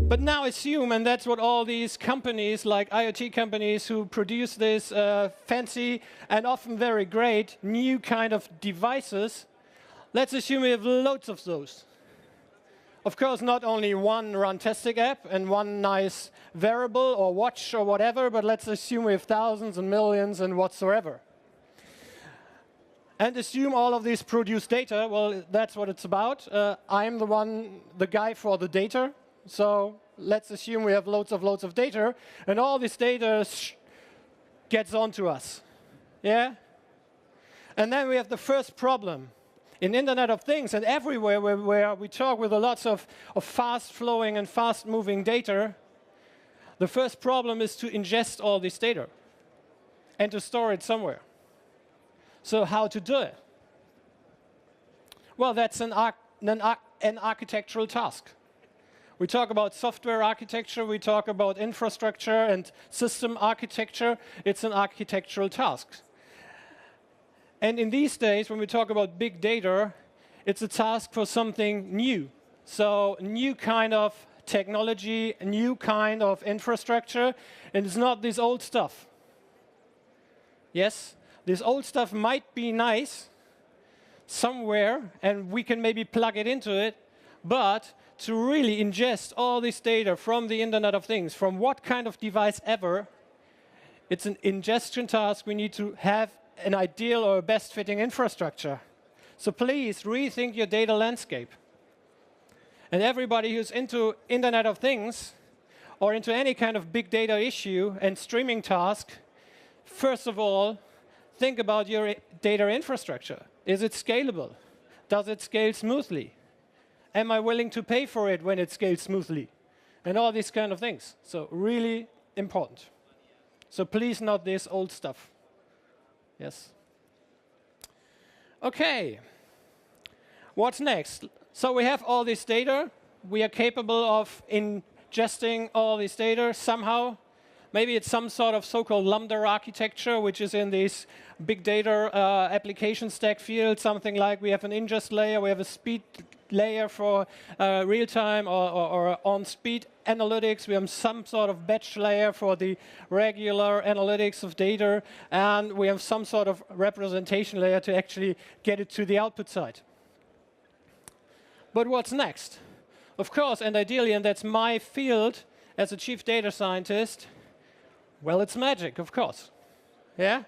But now assume, and that's what all these companies, like IoT companies who produce this fancy and often very great new kind of devices, let's assume we have loads of those. Of course, not only one Runtastic app and one nice wearable or watch or whatever, but let's assume we have thousands and millions and whatsoever. And assume all of these produce data. Well, that's what it's about. I'm the guy for the data. So let's assume we have loads of data, and all this data gets onto us. Yeah? And then we have the first problem. In Internet of Things and everywhere where we talk with lots of fast-flowing and fast-moving data, the first problem is to ingest all this data and to store it somewhere. So how to do it? Well, that's an architectural task. We talk about software architecture, we talk about infrastructure and system architecture. It's an architectural task. And in these days, when we talk about big data, it's a task for something new. So new kind of technology, a new kind of infrastructure, and it's not this old stuff. Yes, this old stuff might be nice somewhere, and we can maybe plug it into it, but to really ingest all this data from the Internet of Things, from what kind of device ever, it's an ingestion task. We need to have an ideal or best fitting infrastructure. So please rethink your data landscape. And everybody who's into Internet of Things or into any kind of big data issue and streaming task, first of all, think about your data infrastructure. Is it scalable? Does it scale smoothly? Am I willing to pay for it when it scales smoothly? And all these kind of things. So really important. So please not this old stuff. Yes. OK. What's next? So we have all this data. We are capable of ingesting all this data somehow. Maybe it's some sort of so-called Lambda architecture, which is in this big data application stack field, something like we have an ingest layer, we have a speed layer for real-time or on-speed analytics. We have some sort of batch layer for the regular analytics of data. And we have some sort of representation layer to actually get it to the output side. But what's next? Of course, and ideally, and that's my field as a chief data scientist, well, it's magic, of course. Yeah?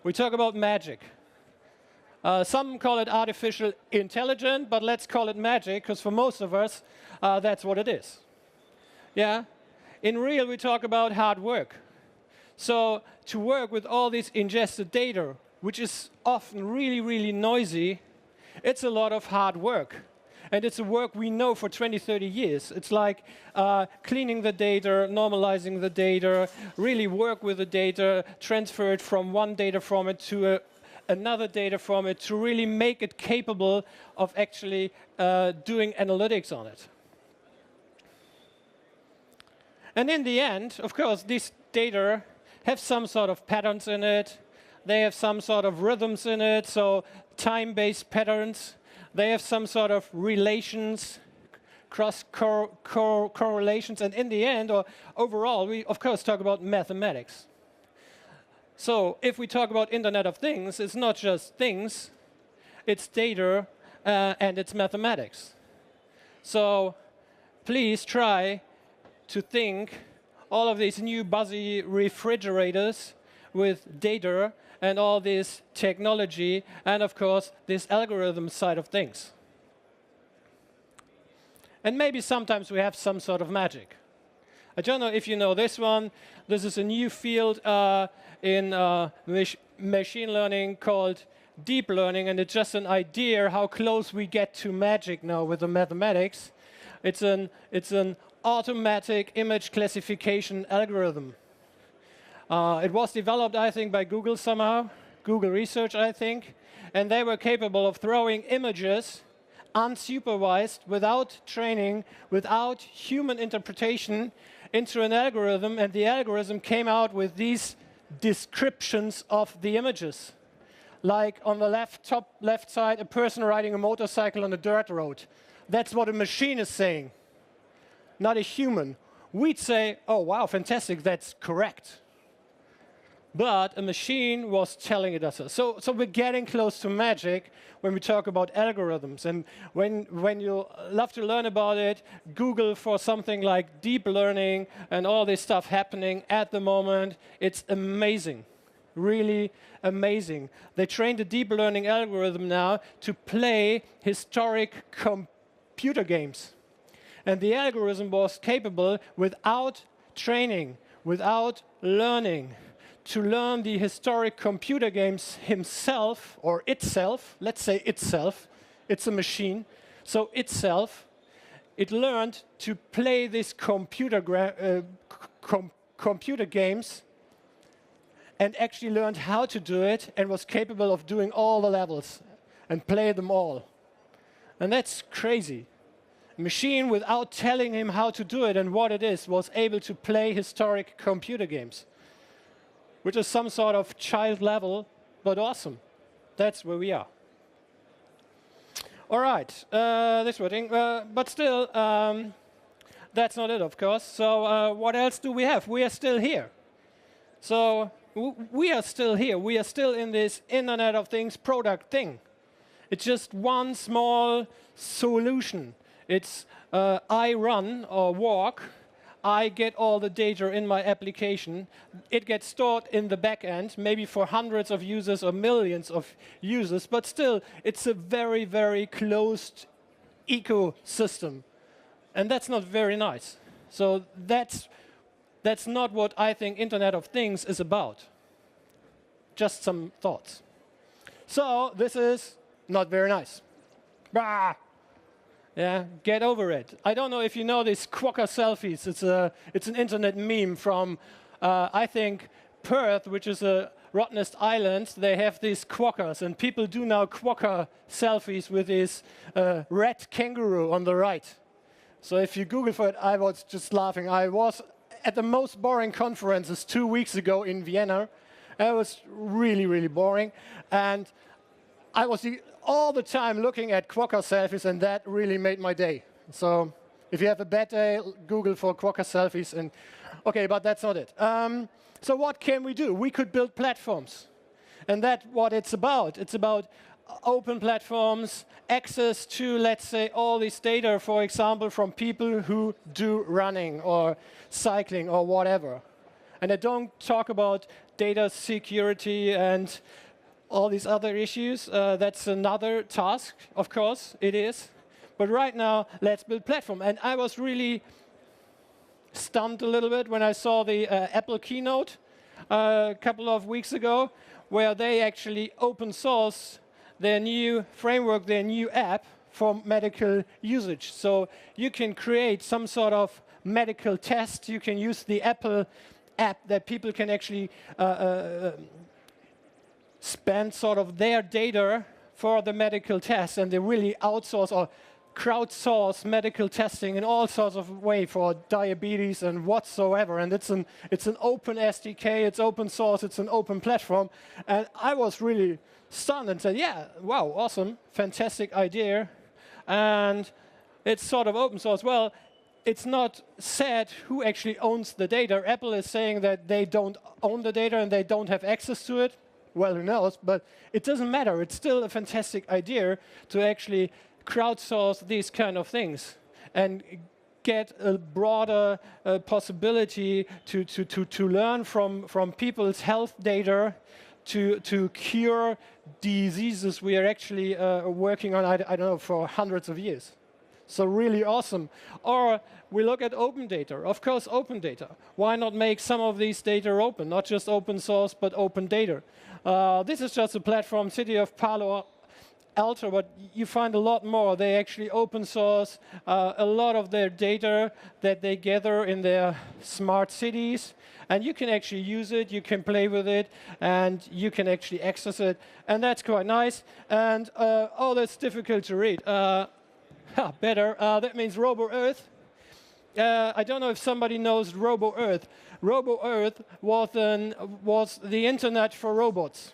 We talk about magic. Some call it artificial intelligence, but let's call it magic, because for most of us, that's what it is. Yeah? In real, we talk about hard work. So to work with all this ingested data, which is often really, really noisy, it's a lot of hard work. And it's a work we know for 20, 30 years. It's like cleaning the data, normalizing the data, really work with the data, transfer it from one data format to another data format to really make it capable of actually doing analytics on it. And in the end, of course, these data have some sort of patterns in it. They have some sort of rhythms in it, so time-based patterns. They have some sort of relations, cross-correlations. And in the end, or overall, we, of course, talk about mathematics. So if we talk about Internet of Things, it's not just things. It's data, and it's mathematics. So please try to think all of these new buzzy refrigerators with data and all this technology, and of course, this algorithm side of things. And maybe sometimes we have some sort of magic. I don't know if you know this one. This is a new field in machine learning called deep learning, and it's just an idea how close we get to magic now with the mathematics. It's an automatic image classification algorithm. It was developed, I think, by Google somehow, Google Research, I think. And they were capable of throwing images unsupervised, without training, without human interpretation, into an algorithm. And the algorithm came out with these descriptions of the images. like on the top left side, a person riding a motorcycle on a dirt road. That's what a machine is saying, not a human. We'd say, oh, wow, fantastic, that's correct. But a machine was telling it us. So we're getting close to magic when we talk about algorithms. And when you love to learn about it, Google for something like deep learning and all this stuff happening at the moment. It's amazing, really amazing. They trained a deep learning algorithm now to play historic computer games. And the algorithm was capable, without training, without learning, to learn the historic computer games himself, or itself. Let's say itself. It's a machine. So itself, it learned to play these computer games and actually learned how to do it and was capable of doing all the levels and play them all. And that's crazy. A machine, without telling him how to do it and what it is, was able to play historic computer games, which is some sort of child level, but awesome. That's where we are. All right, this wording, but still, that's not it, of course. So what else do we have? We are still here. So we are still here. We are still in this Internet of Things product thing. It's just one small solution. It's I run or walk. I get all the data in my application. It gets stored in the back end, maybe for hundreds of users or millions of users, but still, it's a very, very closed ecosystem. And that's not very nice. So that's not what I think Internet of Things is about. Just some thoughts. So this is not very nice. Bah! Yeah, get over it. I don't know if you know these Crocker selfies. It's an internet meme from, I think, Perth, which is a rottenest island. They have these quokkas, and people do now Crocker selfies with this red kangaroo on the right. So if you Google for it, I was just laughing. I was at the most boring conferences 2 weeks ago in Vienna. It was really, really boring. And I was all the time looking at Crocker selfies, and that really made my day. So if you have a bad day, Google for Crocker selfies. And OK, but that's not it. So what can we do? We could build platforms. And that's what it's about. It's about open platforms, access to, let's say, all this data, for example, from people who do running or cycling or whatever. And I don't talk about data security and all these other issues. That's another task, of course, it is. But right now, let's build platform. And I was really stunned a little bit when I saw the Apple keynote a couple of weeks ago, where they actually open source their new framework, their new app for medical usage. So you can create some sort of medical test. You can use the Apple app that people can actually spend sort of their data for the medical test, and they really outsource or crowdsource medical testing in all sorts of ways for diabetes and whatsoever. And it's an open SDK, it's open source, it's an open platform. And I was really stunned and said, yeah, wow, awesome, fantastic idea. And it's sort of open source. Well, it's not said who actually owns the data. Apple is saying that they don't own the data and they don't have access to it. Well, who knows? But it doesn't matter. It's still a fantastic idea to actually crowdsource these kind of things and get a broader possibility to learn from people's health data to cure diseases we are actually working on, I don't know, for hundreds of years. So really awesome. Or we look at open data. Of course, open data. Why not make some of these data open? Not just open source, but open data. This is just a platform, City of Palo Alto, but you find a lot more. They actually open source a lot of their data that they gather in their smart cities. And you can actually use it, you can play with it, and you can actually access it. And that's quite nice. And oh, that's difficult to read. Better. That means RoboEarth. I don't know if somebody knows RoboEarth. RoboEarth was the internet for robots.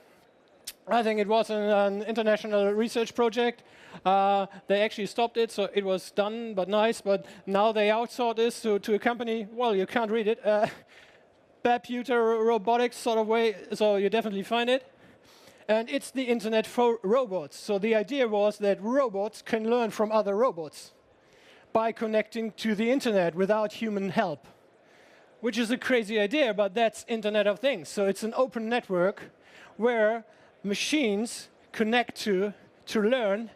I think it was an international research project. They actually stopped it, so it was done, but nice. But now they outsourced this to a company. Well, you can't read it. Computer robotics sort of way, so you definitely find it. And it's the internet for robots. So the idea was that robots can learn from other robots by connecting to the internet without human help, which is a crazy idea, but that's Internet of Things. So it's an open network where machines connect to learn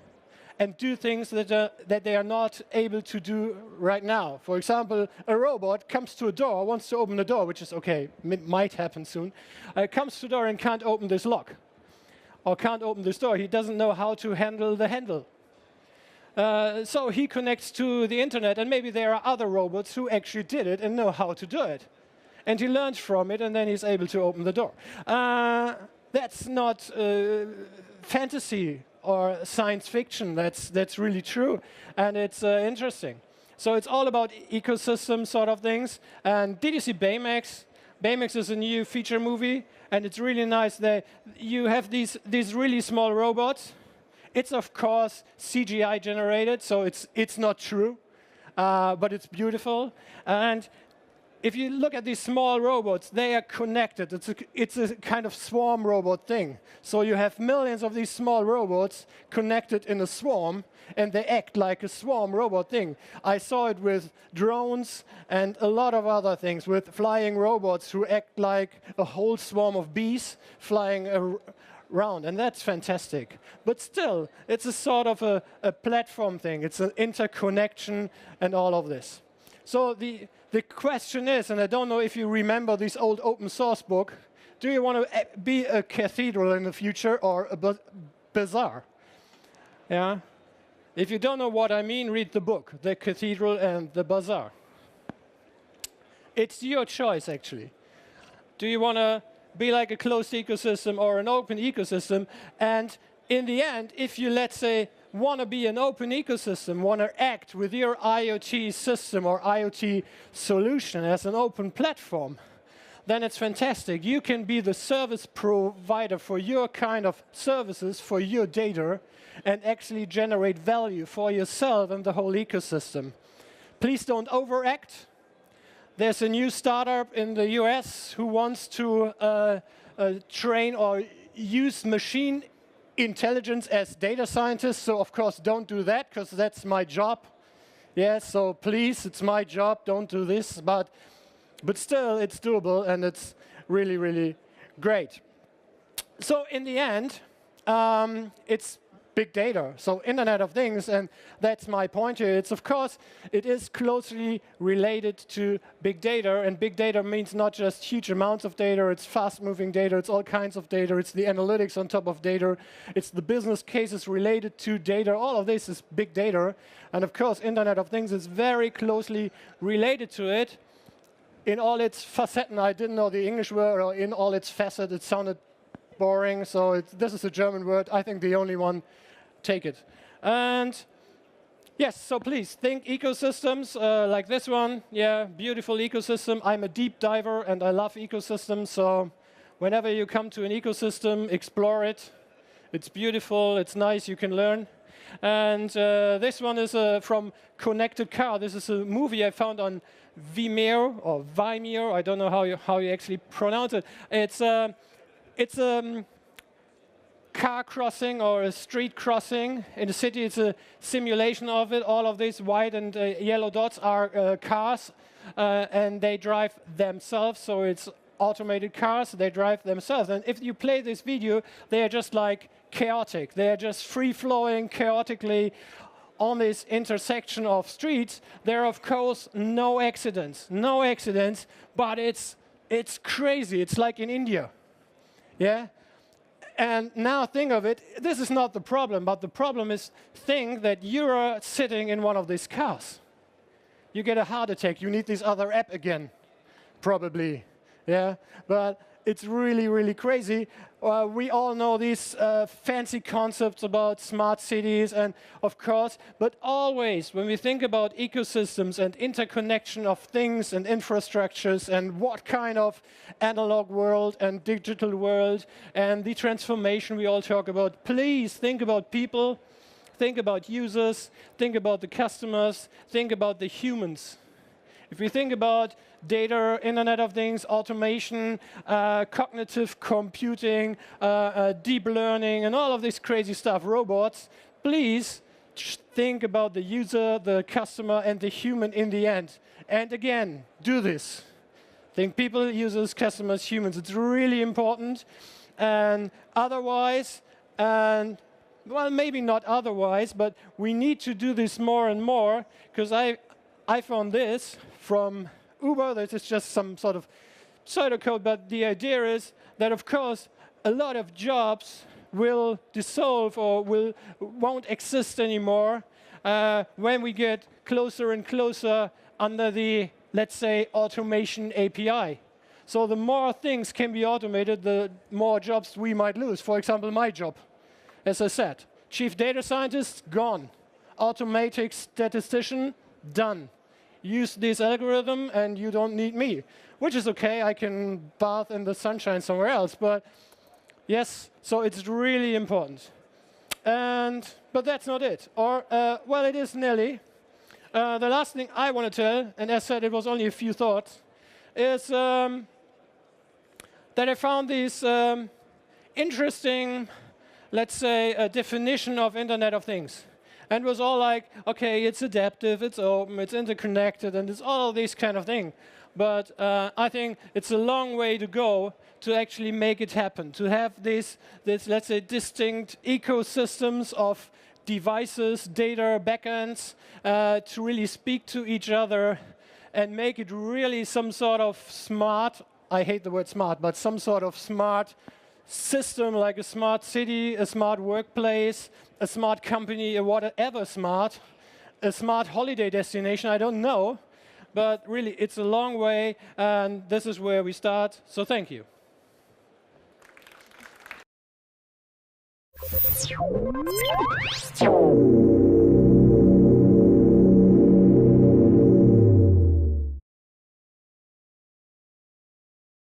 and do things that they are not able to do right now. For example, a robot comes to a door, wants to open the door, which is okay, might happen soon, comes to the door and can't open this lock, or can't open this door. He doesn't know how to handle the handle. So he connects to the internet, and maybe there are other robots who actually did it and know how to do it. And he learns from it, and then he's able to open the door. That's not fantasy or science fiction. That's really true, and it's interesting. So it's all about ecosystem sort of things. And did you see Baymax? Baymax is a new feature movie, and it's really nice that you have these really small robots. It's of course CGI generated, so it's not true, but it's beautiful. And if you look at these small robots, they are connected. It's a kind of swarm robot thing. So you have millions of these small robots connected in a swarm, and they act like a swarm robot thing. I saw it with drones and a lot of other things, with flying robots who act like a whole swarm of bees flying around, and that's fantastic. But still, it's a sort of a platform thing. It's an interconnection and all of this. So the question is, and I don't know if you remember this old open source book, do you want to be a Cathedral in the future or a Bazaar? Yeah? If you don't know what I mean, read the book, The Cathedral and the Bazaar. It's your choice, actually. Do you want to be like a closed ecosystem or an open ecosystem? And in the end, if you, let's say, want to be an open ecosystem, want to act with your IoT system or IoT solution as an open platform, then it's fantastic. You can be the service provider for your kind of services, for your data, and actually generate value for yourself and the whole ecosystem. Please don't overact. There's a new startup in the US who wants to train or use machine intelligence as data scientists, so of course don't do that, because that's my job. Yeah, so please, it's my job, don't do this, but still it's doable, and it's really, really great. So in the end, it's big data, so Internet of Things, and that's my point here. It's, of course, it is closely related to big data, and big data means not just huge amounts of data, it's fast-moving data, it's all kinds of data, it's the analytics on top of data, it's the business cases related to data, all of this is big data, and of course, Internet of Things is very closely related to it in all its facets. I didn't know the English word, or in all its facets, it sounded boring, so this is a German word, I think the only one. Take it. And yes, so please think ecosystems like this one. Yeah, beautiful ecosystem. I'm a deep diver and I love ecosystems. So whenever you come to an ecosystem, explore it. It's beautiful. It's nice. You can learn. And this one is from Connected Car. This is a movie I found on Vimeo or Vimeo. I don't know how you actually pronounce it. It's a car crossing or a street crossing in the city. It's a simulation of it. All of these white and yellow dots are cars, and they drive themselves. So it's automated cars. They drive themselves. And if you play this video, they are just like chaotic. They are just free-flowing chaotically on this intersection of streets. There are, of course, no accidents, but it's crazy. It's like in India. Yeah? And now think of it, this is not the problem, but the problem is think that you're sitting in one of these cars. You get a heart attack, you need this other app again, probably. Yeah? But it's really, really crazy. We all know these fancy concepts about smart cities, and of course, but always when we think about ecosystems and interconnection of things and infrastructures and what kind of analog world and digital world and the transformation we all talk about, please think about people, think about users, think about the customers, think about the humans. If we think about data, Internet of Things, automation, cognitive computing, deep learning, and all of this crazy stuff, robots, please think about the user, the customer, and the human in the end. And again, do this. Think people, users, customers, humans. It's really important. And otherwise, well, maybe not otherwise, but we need to do this more and more, because I found this from Uber. This is just some sort of pseudocode, but the idea is that, of course, a lot of jobs will dissolve or won't exist anymore when we get closer and closer under the, let's say, automation API. So the more things can be automated, the more jobs we might lose. For example, my job, as I said. Chief data scientist, gone. Automatic statistician, done. Use this algorithm and you don't need me, which is OK. I can bath in the sunshine somewhere else. But yes, so it's really important. But that's not it. Or, well, it is nearly. The last thing I want to tell, and as said, it was only a few thoughts, is that I found this interesting, let's say, a definition of Internet of Things. And it was all like, OK, it's adaptive, it's open, it's interconnected, and it's all these kind of thing. But I think it's a long way to go to actually make it happen, to have this, let's say, distinct ecosystems of devices, data, backends, to really speak to each other and make it really some sort of smart, I hate the word smart, but some sort of smart system, like a smart city, a smart workplace, a smart company, a whatever smart, a smart holiday destination, I don't know. But really, it's a long way, and this is where we start. So thank you.